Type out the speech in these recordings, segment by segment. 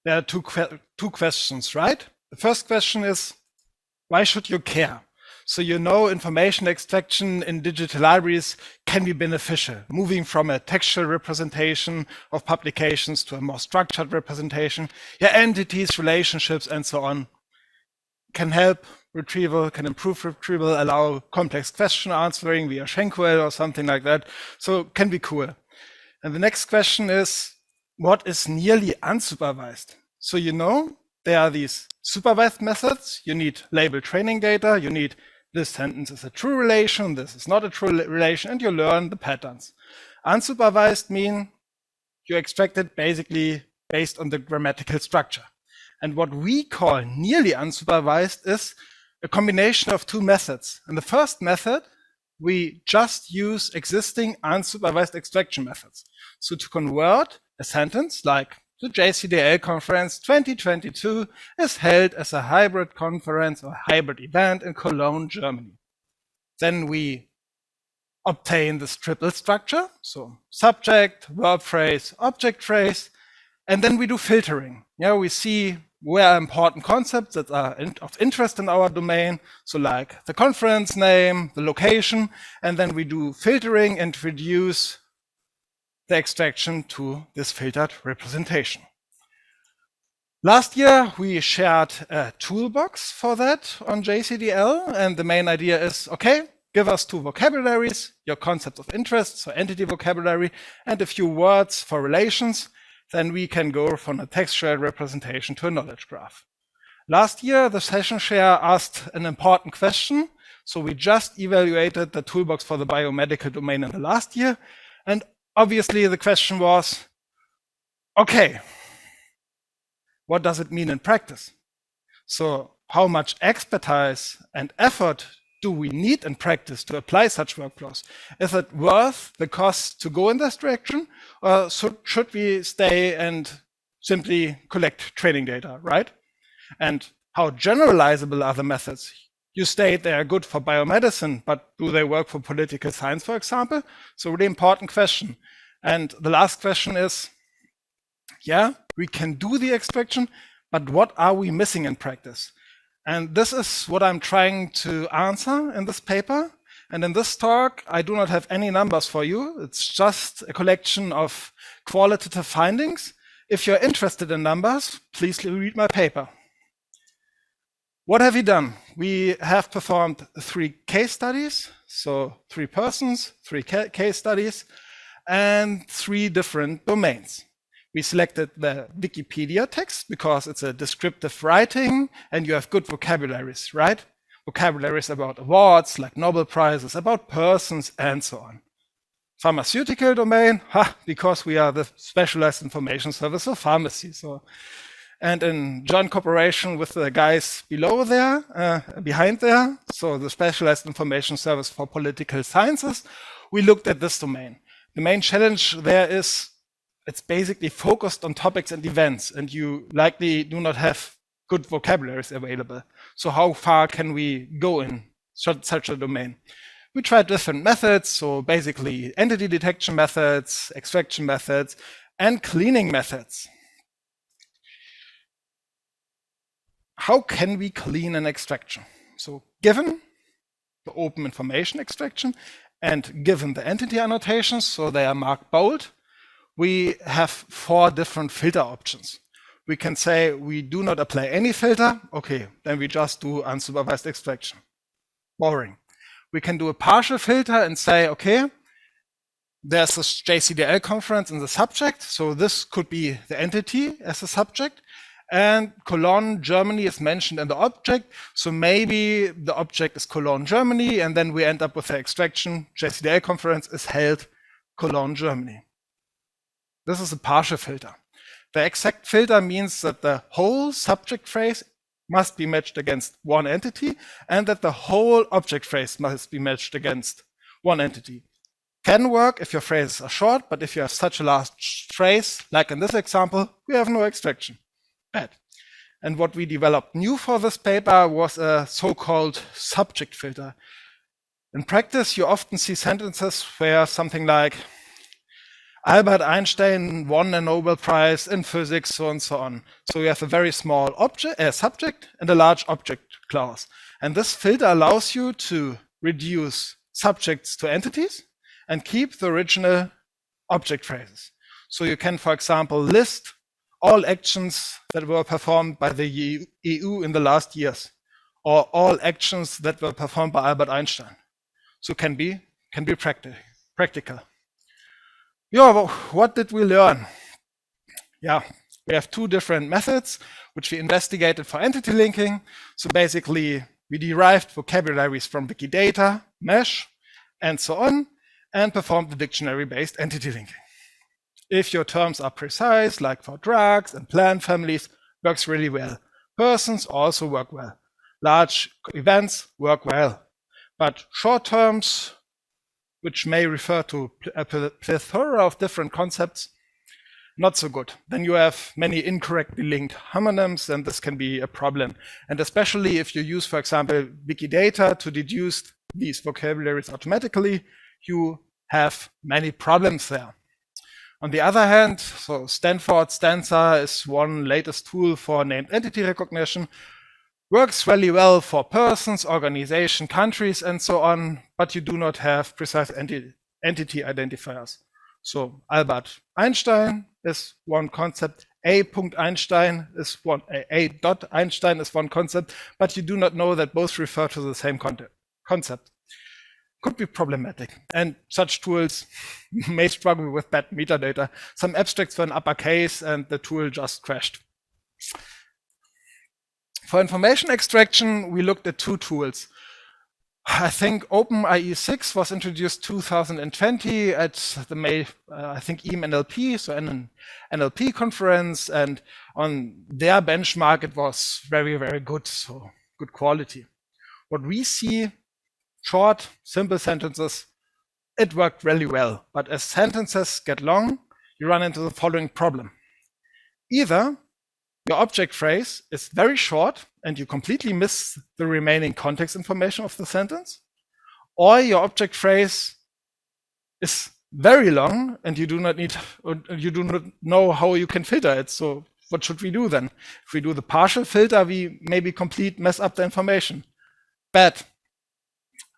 there are two questions, right? The first question is, why should you care? So you know information extraction in digital libraries can be beneficial. Moving from a textual representation of publications to a more structured representation, entities, relationships, and so on can help retrieval, can improve retrieval, allow complex question answering via Shankwell or something like that. So can be cool. And the next question is, what is nearly unsupervised? So you know there are these supervised methods. You need label training data. You need this sentence is a true relation, this is not a true relation, and you learn the patterns. Unsupervised mean you extract it basically based on the grammatical structure. And what we call nearly unsupervised is a combination of two methods. In the first method, we just use existing unsupervised extraction methods. So to convert a sentence like the JCDL conference 2022 is held as a hybrid conference or hybrid event in Cologne, Germany. Then we obtain this triple structure, so subject, verb phrase, object phrase, and then we do filtering. We see where are important concepts that are of interest in our domain, so like the conference name, the location, and then we do filtering and reduce the extraction to this filtered representation. Last year, we shared a toolbox for that on JCDL, and the main idea is, okay, give us two vocabularies, your concepts of interest, so entity vocabulary, and a few words for relations, then we can go from a textual representation to a knowledge graph. Last year, the session share asked an important question, so we just evaluated the toolbox for the biomedical domain in the last year, and obviously, the question was, okay, what does it mean in practice? So how much expertise and effort do we need in practice to apply such workflows? Is it worth the cost to go in this direction? Or should we stay and simply collect training data, right? And how generalizable are the methods? You state they are good for biomedicine, but do they work for political science, for example? So really important question. And the last question is, we can do the extraction, but what are we missing in practice? And this is what I'm trying to answer in this paper. And in this talk, I do not have any numbers for you. It's just a collection of qualitative findings. If you're interested in numbers, please read my paper. What have we done? We have performed 3 case studies, so 3 persons, 3 case studies, and 3 different domains. We selected the Wikipedia text because it's a descriptive writing and you have good vocabularies, right? Vocabularies about awards like Nobel Prizes, about persons, and so on. Pharmaceutical domain, because we are the specialized information service for pharmacy. And in joint cooperation with the guys below there, behind there, so the specialized information service for political sciences, we looked at this domain. The main challenge there is it's basically focused on topics and events, and you likely do not have good vocabularies available. So how far can we go in such a domain? We tried different methods, so basically entity detection methods, extraction methods, and cleaning methods. How can we clean an extraction? So given the open information extraction and given the entity annotations, so they are marked bold, we have 4 different filter options. We can say we do not apply any filter. Okay, then we just do unsupervised extraction. Boring. We can do a partial filter and say, okay, there's this JCDL conference in the subject. So this could be the entity as a subject. And Cologne, Germany is mentioned in the object. So maybe the object is Cologne, Germany. And then we end up with the extraction. JCDL conference is held Cologne, Germany. This is a partial filter. The exact filter means that the whole subject phrase must be matched against one entity and that the whole object phrase must be matched against one entity. Can work if your phrases are short, but if you have such a large phrase, like in this example, we have no extraction. Bad. And what we developed new for this paper was a so-called subject filter. In practice, you often see sentences where something like, Albert Einstein won a Nobel Prize in physics, so and so on. So you have a very small subject and a large object class. And this filter allows you to reduce subjects to entities and keep the original object phrases. So you can, for example, list all actions that were performed by the EU in the last years, or all actions that were performed by Albert Einstein. So can be practical. Yeah, what did we learn? Yeah, we have two different methods which we investigated for entity linking. So basically, we derived vocabularies from Wikidata, Mesh, and so on, and performed the dictionary-based entity linking. If your terms are precise, like for drugs and plant families, works really well. Persons also work well. Large events work well. But short terms, which may refer to a plethora of different concepts, not so good. Then you have many incorrectly linked homonyms, and this can be a problem. And especially if you use, for example, Wikidata to deduce these vocabularies automatically, you have many problems there. On the other hand, so Stanford Stanza is one latest tool for named entity recognition. Works really well for persons, organization, countries, and so on, but you do not have precise entity identifiers. So Albert Einstein is one concept, A.Einstein is one, A.Einstein is one concept, but you do not know that both refer to the same concept. Could be problematic, and such tools may struggle with bad metadata. Some abstracts were in uppercase and the tool just crashed. For information extraction, we looked at two tools. I think OpenIE6 was introduced 2020 at the I think EMNLP, so an NLP conference, and on their benchmark it was very, very good, so good quality. What we see, short, simple sentences, it worked really well. But as sentences get long, you run into the following problem. Either your object phrase is very short and you completely miss the remaining context information of the sentence, or your object phrase is very long and you do not know how you can filter it. So what should we do then? If we do the partial filter, we maybe mess up the information. Bad.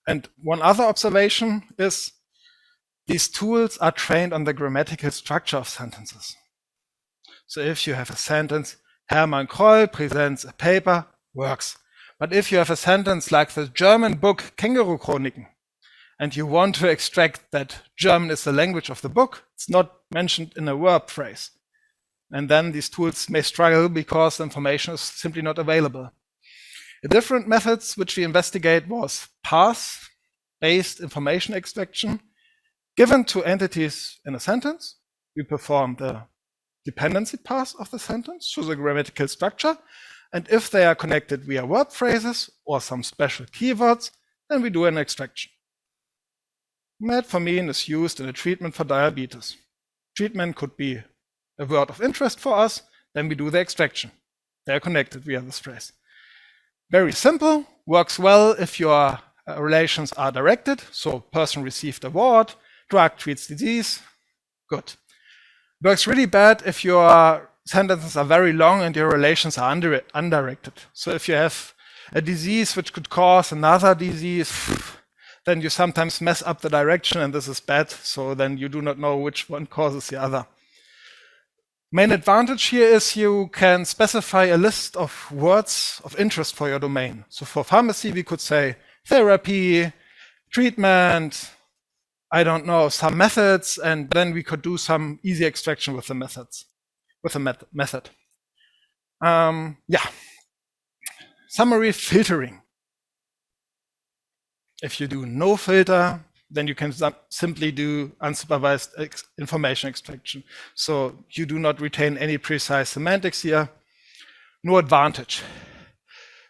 And one other observation is these tools are trained on the grammatical structure of sentences. So if you have a sentence, Hermann Kroll presents a paper, works. But if you have a sentence like the German book Känguru Chroniken, and you want to extract that German is the language of the book, it's not mentioned in a verb phrase. And then these tools may struggle because the information is simply not available. A different methods which we investigate was path-based information extraction. Given two entities in a sentence, we perform the dependency path of the sentence, so the grammatical structure, and if they are connected via verb phrases or some special keywords, then we do an extraction. Metformin is used in a treatment for diabetes. Treatment could be a word of interest for us, then we do the extraction. They are connected via this phrase. Very simple, works well if your relations are directed, so person received award, drug treats disease, good. Works really bad if your sentences are very long and your relations are undirected. So if you have a disease which could cause another disease, then you sometimes mess up the direction and this is bad, so then you do not know which one causes the other. Main advantage here is you can specify a list of words of interest for your domain. So for pharmacy, we could say therapy, treatment, I don't know, some methods, and then we could do some easy extraction with the methods, method. Yeah. Summary filtering. If you do no filter, then you can simply do unsupervised information extraction. So you do not retain any precise semantics here. No advantage.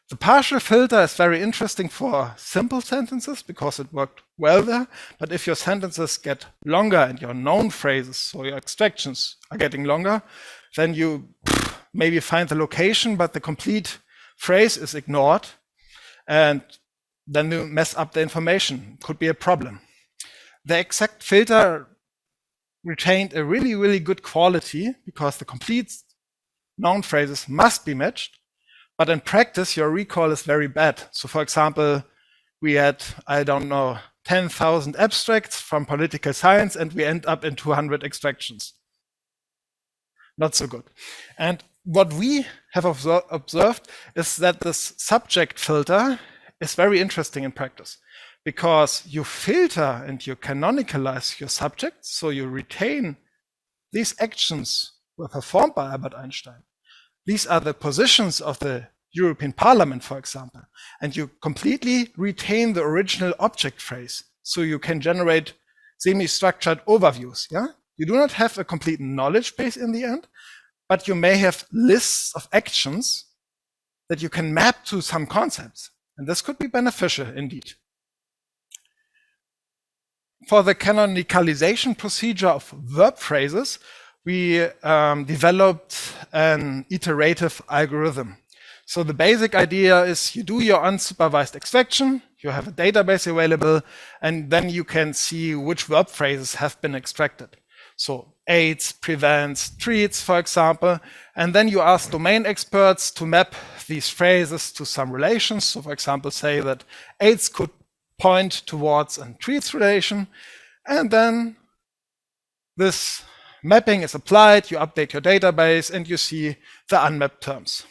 The partial filter is very interesting for simple sentences because it worked well there. But if your sentences get longer and your known phrases, so your extractions are getting longer, then you maybe find the location, but the complete phrase is ignored. And then you mess up the information. Could be a problem. The exact filter retained a really, really good quality because the complete noun phrases must be matched. But in practice, your recall is very bad. So for example, we had, I don't know, 10,000 abstracts from political science, and we end up in 200 extractions. Not so good. And what we have observed is that this subject filter is very interesting in practice, because you filter and you canonicalize your subjects, so you retain these actions were performed by Albert Einstein. These are the positions of the European Parliament, for example, and you completely retain the original object phrase, so you can generate semi-structured overviews. Yeah, you do not have a complete knowledge base in the end, but you may have lists of actions that you can map to some concepts, and this could be beneficial indeed. For the canonicalization procedure of verb phrases, we developed an iterative algorithm. So the basic idea is you do your unsupervised extraction, you have a database available, and then you can see which verb phrases have been extracted. So aids, prevents, treats, for example, and then you ask domain experts to map these phrases to some relations. So for example, say that aids could point towards a treats relation, and then this mapping is applied, you update your database, and you see the unmapped terms.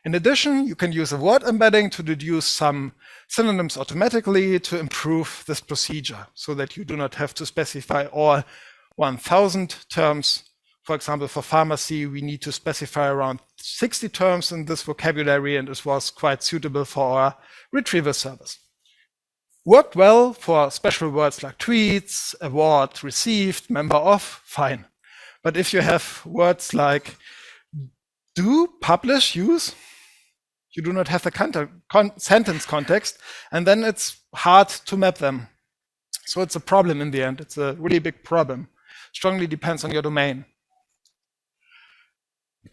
In addition, you can use a word embedding to deduce some synonyms automatically to improve this procedure, so that you do not have to specify all 1,000 terms. For example, for pharmacy, we need to specify around 60 terms in this vocabulary, and this was quite suitable for our retrieval service. Worked well for special words like tweets, award, received, member of, fine. But if you have words like do, publish, use, you do not have the sentence context, and then it's hard to map them. So it's a problem in the end. It's a really big problem. Strongly depends on your domain.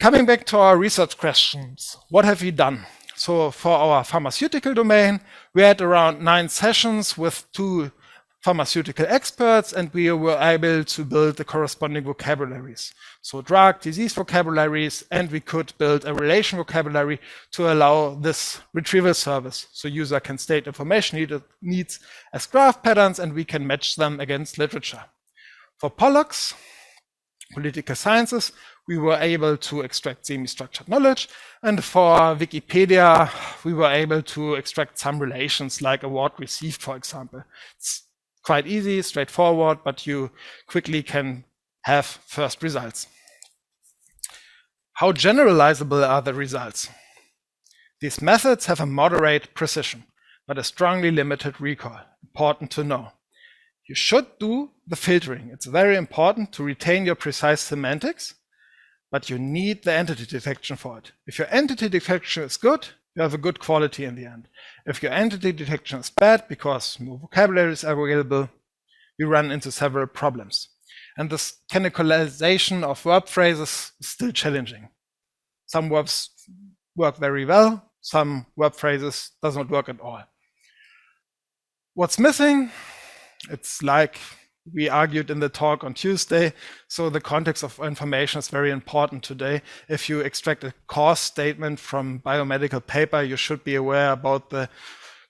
Coming back to our research questions, what have we done? So for our pharmaceutical domain, we had around 9 sessions with 2 pharmaceutical experts, and we were able to build the corresponding vocabularies. So drug, disease vocabularies, and we could build a relation vocabulary to allow this retrieval service. So user can state information needs as graph patterns, and we can match them against literature. For POLOX, political sciences, we were able to extract semi-structured knowledge, and for Wikipedia, we were able to extract some relations like award received, for example. It's quite easy, straightforward, but you quickly can have first results. How generalizable are the results? These methods have a moderate precision, but a strongly limited recall. Important to know. You should do the filtering. It's very important to retain your precise semantics, but you need the entity detection for it. If your entity detection is good, you have a good quality in the end. If your entity detection is bad because more vocabularies are available, you run into several problems. And this canonicalization of verb phrases is still challenging. Some verbs work very well, some verb phrases does not work at all. What's missing? It's like we argued in the talk on Tuesday. So the context of information is very important today. If you extract a cause statement from biomedical paper, you should be aware about the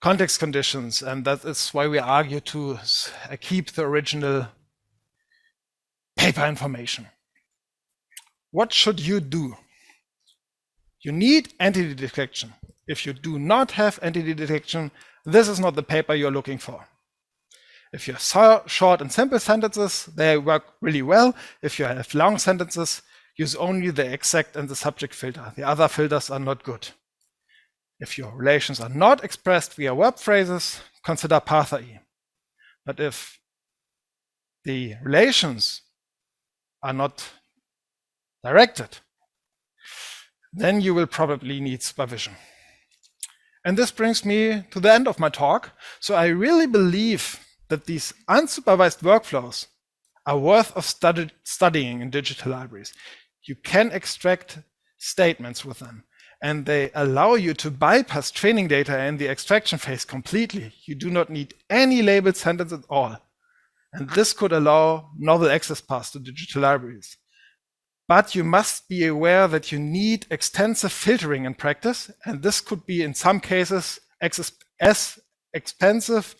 context conditions. And that is why we argue to keep the original paper information. What should you do? You need entity detection. If you do not have entity detection, this is not the paper you're looking for. If you have short and simple sentences, they work really well. If you have long sentences, use only the exact and the subject filter. The other filters are not good. If your relations are not expressed via verb phrases, consider Parther-E. But if the relations are not directed, then you will probably need supervision. And this brings me to the end of my talk. So I really believe that these unsupervised workflows are worth of studying in digital libraries. You can extract statements with them, and they allow you to bypass training data in the extraction phase completely. You do not need any labeled sentence at all. And this could allow novel access paths to digital libraries. But you must be aware that you need extensive filtering in practice, and this could be in some cases as expensive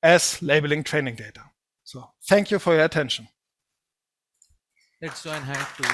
as labeling training data. So thank you for your attention. Let's join hands to